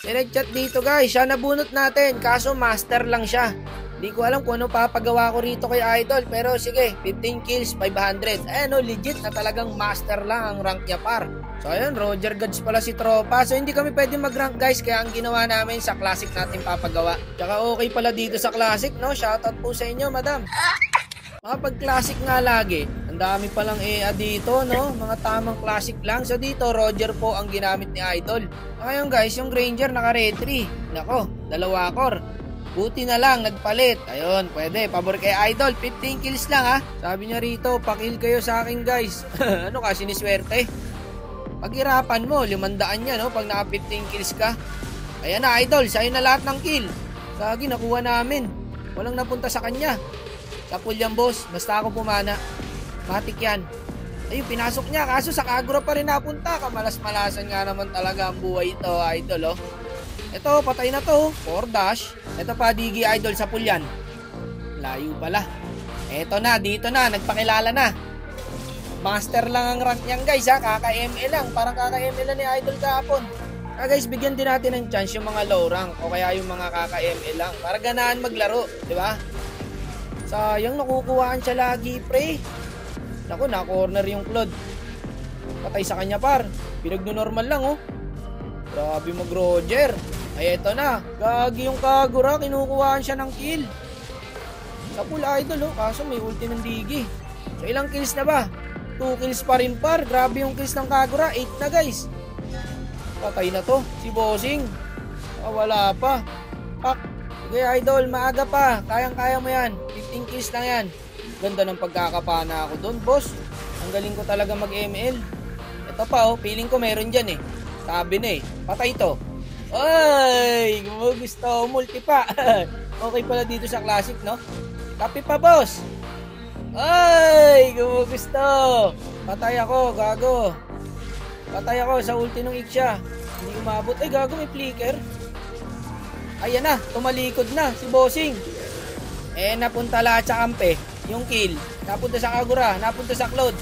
Pinag-chat dito guys, siya nabunot natin, kaso master lang siya. Hindi ko alam kung ano papagawa ko rito kay Idol, pero sige, 15 kills, 500. Ayan o, legit na talagang master lang ang rank niya par. So ayun, Roger Gods pala si tropa. So hindi kami pwede mag-rank guys, kaya ang ginawa namin sa classic natin papagawa. Tsaka okay pala dito sa classic, no? Shoutout po sa inyo, madam. Pag classic nga lagi, ang dami palang EA dito, no? Mga tamang classic lang. So dito, Roger po ang ginamit ni Idol. Ngayon guys, yung Granger naka-retry. Nako, 2 core. Buti na lang, nagpalit. Ayun, pwede. Pabor kay Idol. 15 kills lang ha. Sabi niya rito, pakill kayo sa akin guys. Ano ka, siniswerte? Paghirapan mo, 500 yan no? Pag naka 15 kills ka. Ayan na Idol, sa'yo na lahat ng kill. Sagi, nakuha namin. Walang napunta sa kanya. Sa pool yan boss, basta ako pumana. Matik yan. Ayun, pinasok niya. Kaso sa Kagura pa rin napunta. Kamalas-malasan nga naman talaga ang buhay ito, Idol oh. Ito, patay na to. 4 dash. Ito pa, Digi Idol sa pool yan. Layo pala. Ito na, dito na. Nagpakilala na. Master lang ang rank niyan guys ha. Kaka-ML lang. Parang kaka-ML ni Idol kahapon. Guys, bigyan din natin ng chance yung mga low rank o kaya yung mga kaka-ML lang. Para ganahan maglaro. Diba? Sayang, nakukuhaan siya lagi, pre. Naku, na-corner yung Claude. Patay sa kanya par. Pinagno-normal lang oh. Grabe mag-Roger. Ay, eto na. Gagi yung Kagura. Kinukuhaan siya ng kill. Sa pool Idol, oh. Kaso may ulti ng Digi. So, ilang kills na ba? 2 kills pa rin par. Grabe yung kills ng Kagura. 8 na, guys. Patay na to. Si Bossing. Wala pa. Pak. Okay, Idol. Maaga pa. Kayang-kaya mo yan. 15 kills lang yan. Ganda ng pagkakapana ako doon, boss. Ang galing ko talaga mag-ML. Ito pa, oh. Feeling ko meron dyan, eh. Sabi na, eh. Patay to. Ay, gusto, multi pa. Okay pala dito sa classic, no? Copy pa, boss. Ay, gusto. Patay ako, gago. Patay ako sa ulti ng Ixia. Hindi umabot. Ay, gago, may flicker. Ayan na, tumalikod na si Bossing. Napunta lahat sa kampe. Yung kill. Napunta sa Kagura, napunta sa Claude.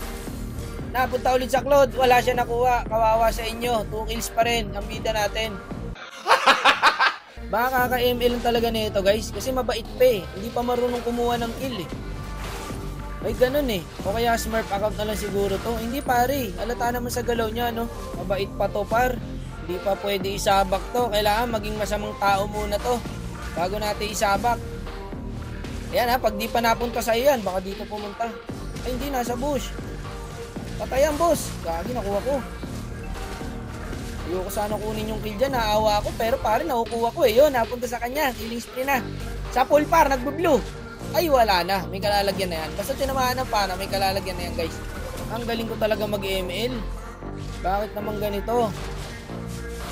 Napunta ulit sa Claude. Wala siya nakuha. Kawawa sa inyo. 2 kills pa rin. Ang bida natin. Baka kaka-ML lang talaga nito guys. Kasi mabait pa eh. Hindi pa marunong kumuha ng kill eh. May ganun eh. O kaya Smurf account na lang siguro to. Hindi pare. Halata naman sa galaw niya no. Mabait pa to par. Hindi pa pwede isabak to. Kailangan maging masamang tao muna to. Bago natin isabak. Ayan ha. Pag di pa napunta sa iyan. Baka dito pumunta. Ay hindi. Nasa bush. Patayan boss. Gagi nakuha ko. Ayoko sana kunin yung kill dyan, naawa ako, pero pare nakukuha ko eh, yun, napunta sa kanya, killing spree na. Sa full par, nagbo-blue. Ay wala na, may kalalagyan na yan. Basta tinamaan ng pana, may kalalagyan na yan guys. Ang galing ko talaga mag-ML. Bakit naman ganito?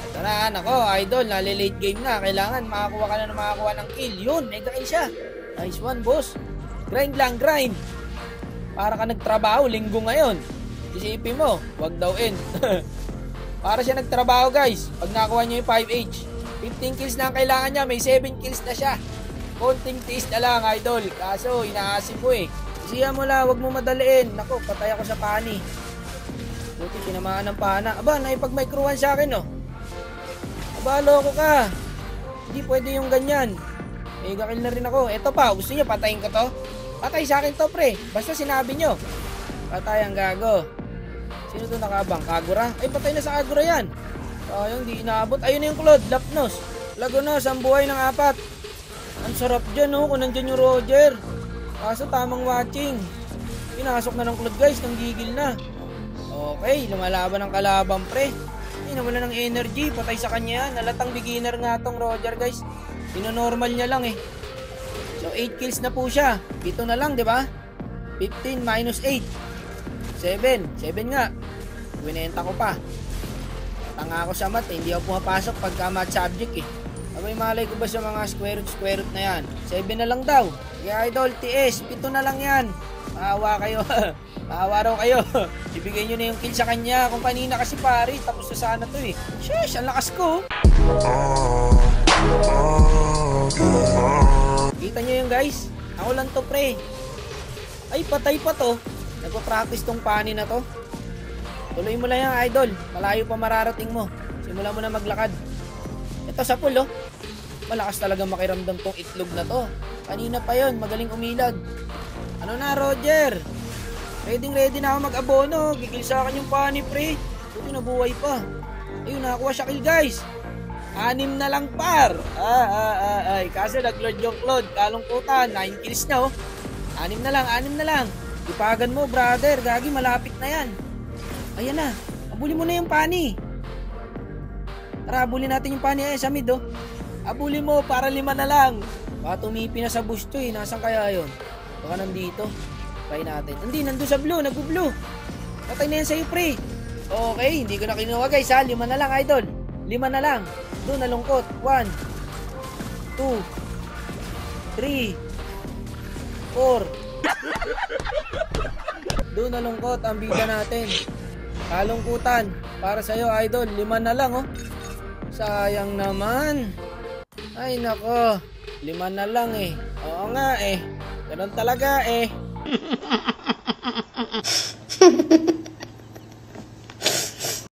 Ito na, nako, Idol, nalilate game na. Kailangan makakuha ka na ng makakuha ng kill. Yun, mega kill siya. Nice one, boss. Grind lang, grind. Para ka nagtrabaho, linggo ngayon. Isipin mo, wag daw end. Para siya nagtrabaho guys. Pag nakuha niyo yung 5H, 15 kills na ang kailangan niya. May 7 kills na siya. Konting taste na lang, Idol. Kaso, inaasim mo eh. Siya mo lang, wag mo madaliin. Nako, patay ako sa pani. Buti, tinamaan ng pana. Aba, naipag-micro-1 sa akin, no? Aba, loko ka. Hindi pwede yung ganyan. Mega kill na rin ako. Eto pa, gusto niyo patayin ko to? Patay sa akin to, pre. Basta sinabi nyo. Patay ang gago. Sino to nakabang? Kagura? Ay, patay na sa Kagura yan. Sayang, di inaabot. Ayun na yung Claude, Lapnos. Lagunos, ang buhay ng 4. Ang sarap dyan, no? Kung nandyan yung Roger. Kaso, tamang watching. Pinasok na ng Claude, guys. Nang gigil na. Okay, lumalaban ng kalaban, pre. Ay, nawala ng energy. Patay sa kanya yan. Nalatang beginner nga tong Roger, guys. Pinonormal niya lang, eh. So, 8 kills na po siya. 7 na lang, di ba? 15 minus 8. 7 nga. Winenta ko pa. Tanga ako sa mat eh. Hindi ako pumapasok pagka math subject eh. Abay malay ko ba sa mga square root na yan. 7 na lang daw. Kaya Idol, TS, 7 na lang yan. Maawa kayo. Maawa raw kayo. Ibigay nyo na yung kill sa kanya. Kung kanina kasi pare, tapos na sana to eh. Sheesh, ang lakas ko. Kita nyo yung guys. Ako lang to pre. Ay, patay pa to. Nagpa-practice tong pani na to. Tuloy mo lang yan, Idol. Malayo pa mararating mo. Simula mo na maglakad. ito sa pool, oh. Malakas talaga makiramdam tong itlog na to. Kanina pa yon, magaling umilag. Ano na, Roger? Ready na ako mag-abono. Gigil sa akin yung pani, pre. Buti nabuhay pa. Ayun, nakakuha siya kill, guys. 6 na lang, par. Ay. Kasi nag-load yung load. Kalungkutan. 9 kills na, oh. 6 na lang. Ipagan mo, brother. Gagi, malapit na yan. Ayan na. Abulin mo na yung pani. Tara, abulin natin yung pani. Sa mid, oh. Abulin mo para 5 na lang. Baka tumipi na sa busto, eh. Nasaan kaya yun? Baka nandito. Try natin. Hindi, nandun sa blue. Nag-blue. Patay na yan sa'yo, pre. Okay, hindi ko na kinuha, guys, ha. 5 na lang, idol. 5 na lang. Doon, nalungkot. 1, 2, 3, 4. Doon, nalungkot. Ang bida natin. Kalungkutan. Para sa'yo, idol. 5 na lang, oh. Sayang naman. Ay, nako. 5 na lang, eh. Oo nga, eh. Ganun talaga, eh.